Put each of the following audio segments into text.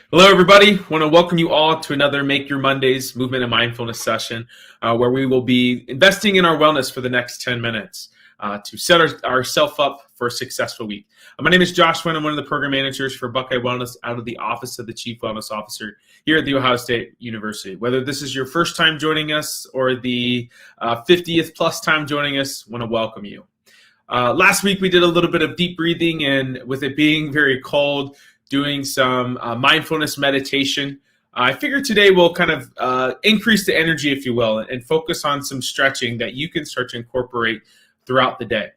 Hello, everybody. I want to welcome you all to another Make Your Mondays movement and mindfulness session where we will be investing in our wellness for the next 10 minutes to set ourselves up for a successful week. My name is Josh Wynn. I'm one of the program managers for Buckeye Wellness out of the Office of the Chief Wellness Officer here at The Ohio State University. Whether this is your first time joining us or the 50th plus time joining us, I want to welcome you. Last week, we did a little bit of deep breathing, and with it being very cold, doing some mindfulness meditation. I figured today we'll kind of increase the energy, if you will, and focus on some stretching that you can start to incorporate throughout the day.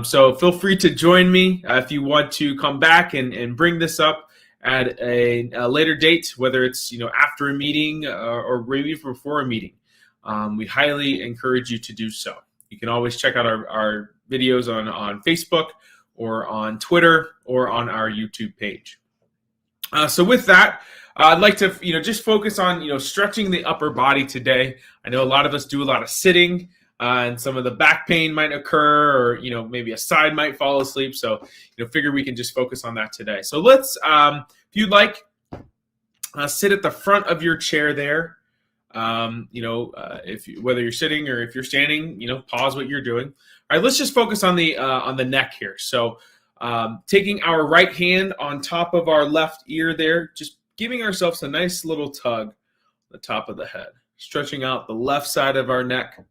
So feel free to join me if you want to come back and bring this up at a later date, whether it's after a meeting or maybe before a meeting. We highly encourage you to do so. You can always check out our videos on Facebook or on Twitter or on our YouTube page. So with that, I'd like to just focus on stretching the upper body today. I know a lot of us do a lot of sitting, and some of the back pain might occur, or maybe a side might fall asleep. So figure we can just focus on that today. So let's, if you'd like, sit at the front of your chair there. Whether you're sitting or if you're standing, pause what you're doing. All right, let's just focus on the neck here. So taking our right hand on top of our left ear there, just giving ourselves a nice little tug on the top of the head, stretching out the left side of our neck. You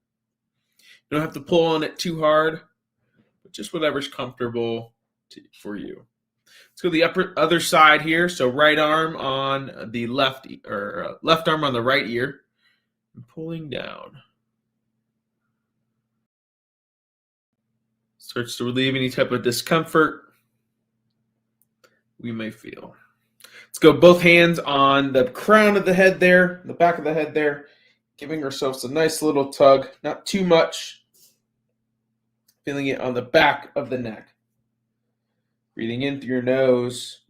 don't have to pull on it too hard, but just whatever's comfortable for you. Let's go to the other side here. So right arm on the left, or left arm on the right ear, and pulling down. Starts to relieve any type of discomfort we may feel. Let's go both hands on the crown of the head there, the back of the head there, giving ourselves a nice little tug, not too much. Feeling it on the back of the neck. Breathing in through your nose,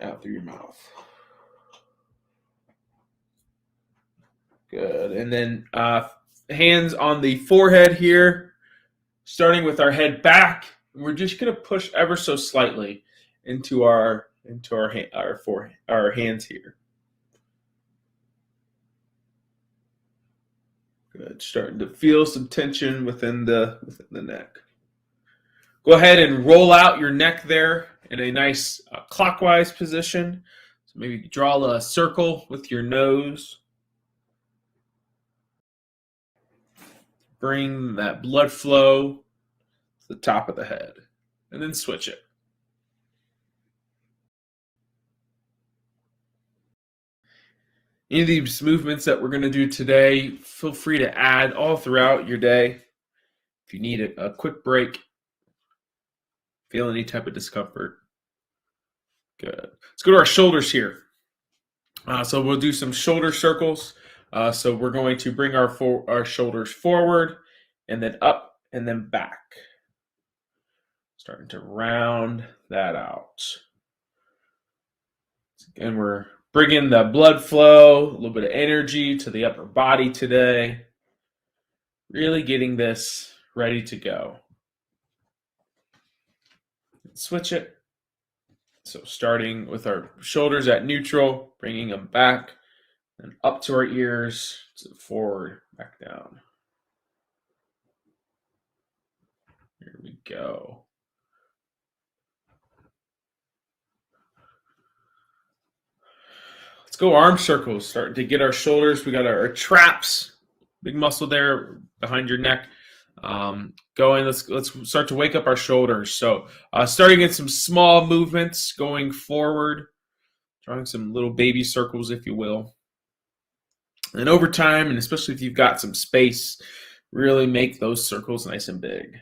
out through your mouth. Good. And then hands on the forehead here. Starting with our head back, we're just going to push ever so slightly into our hands here. Good. Starting to feel some tension within the neck. Go ahead and roll out your neck there in a nice clockwise position. So maybe draw a circle with your nose. Bring that blood flow to the top of the head, and then switch it. Any of these movements that we're going to do today, feel free to add all throughout your day. If you need a quick break, feel any type of discomfort. Good. Let's go to our shoulders here. So we'll do some shoulder circles. So we're going to bring our shoulders forward and then up and then back. Starting to round that out. And we're bringing the blood flow, a little bit of energy to the upper body today. Really getting this ready to go. Switch it. So starting with our shoulders at neutral, bringing them back. And up to our ears, to forward, back down. Here we go. Let's go arm circles. Starting to get our shoulders. We got our traps, big muscle there behind your neck. Going. Let's start to wake up our shoulders. So starting in some small movements, going forward, drawing some little baby circles, if you will. And over time, and especially if you've got some space, really make those circles nice and big.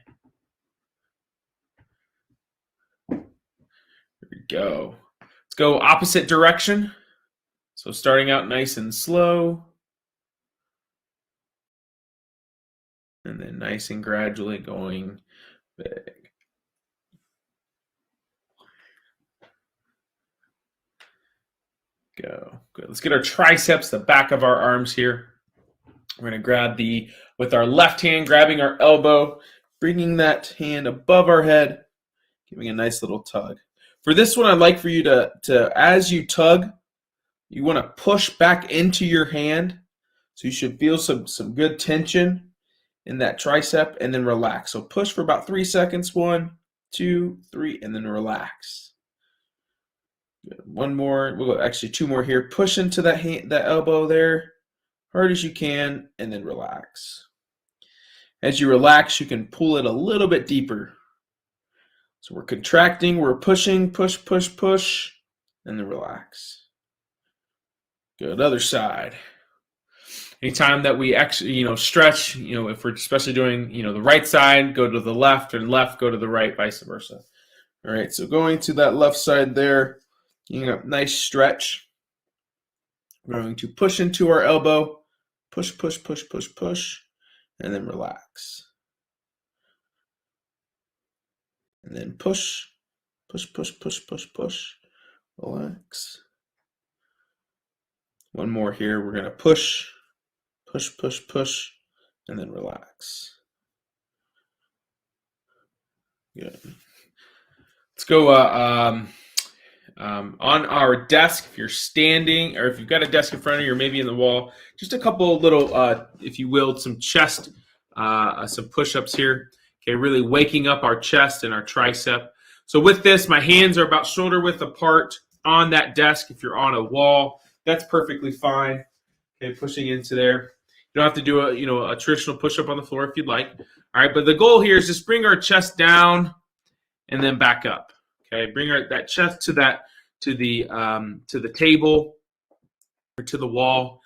There we go. Let's go opposite direction. So starting out nice and slow. And then nice and gradually going big. Go. Good. Let's get our triceps, the back of our arms here. We're going to grab with our left hand, grabbing our elbow, bringing that hand above our head, giving a nice little tug. For this one, I'd like for you to as you tug, you want to push back into your hand. So you should feel some good tension in that tricep and then relax. So push for about 3 seconds. 1, 2, 3, and then relax. Good. One more. We'll go actually 2 more here. Push into that elbow there, hard as you can, and then relax. As you relax, you can pull it a little bit deeper. So we're contracting, we're pushing, push, and then relax. Good. Other side. Anytime that we actually, stretch, if we're especially doing, the right side, go to the left, and left, go to the right, vice versa. All right, so going to that left side there, nice stretch. We're going to push into our elbow, push, and then relax. And then push, relax. One more here, we're going to push, and then relax. Good. Let's go on our desk. If you're standing, or if you've got a desk in front of you, or maybe in the wall, just a couple little, if you will, some chest, some push-ups here. Okay, really waking up our chest and our tricep. So with this, my hands are about shoulder width apart on that desk. If you're on a wall, that's perfectly fine. Okay, pushing into there. You don't have to do a traditional push-up on the floor if you'd like. All right, but the goal here is just bring our chest down and then back up. Okay, bring that chest to the table or to the wall,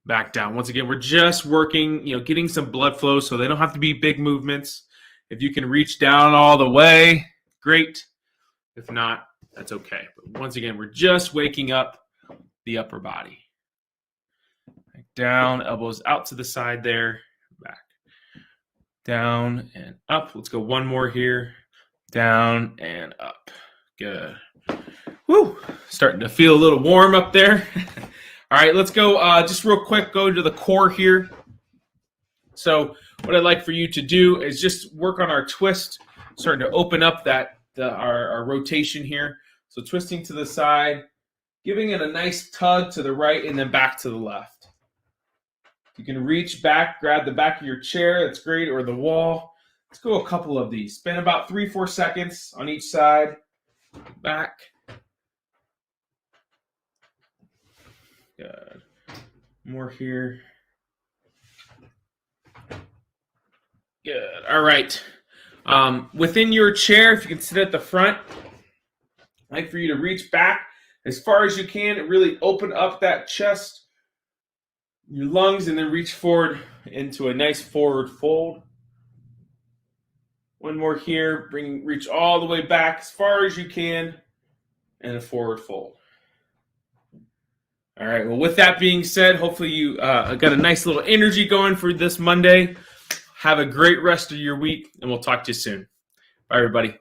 back down. Once again, we're just working, getting some blood flow, so they don't have to be big movements. If you can reach down all the way, great. If not, that's okay. But once again, we're just waking up the upper body. Down, elbows out to the side there, back. Down and up. Let's go one more here. Down and up. Good. Woo! Starting to feel a little warm up there. All right, let's go just real quick, go to the core here. So what I'd like for you to do is just work on our twist, starting to open up our rotation here. So twisting to the side, giving it a nice tug to the right and then back to the left. You can reach back, grab the back of your chair, that's great, or the wall. Let's go a couple of these. Spend about 3-4 seconds on each side. Back. Good. More here. Good. All right. Within your chair, if you can sit at the front, I'd like for you to reach back as far as you can and really open up that chest, your lungs, and then reach forward into a nice forward fold. One more here. Reach all the way back as far as you can and a forward fold. All right. Well, with that being said, hopefully you got a nice little energy going for this Monday. Have a great rest of your week, and we'll talk to you soon. Bye, everybody.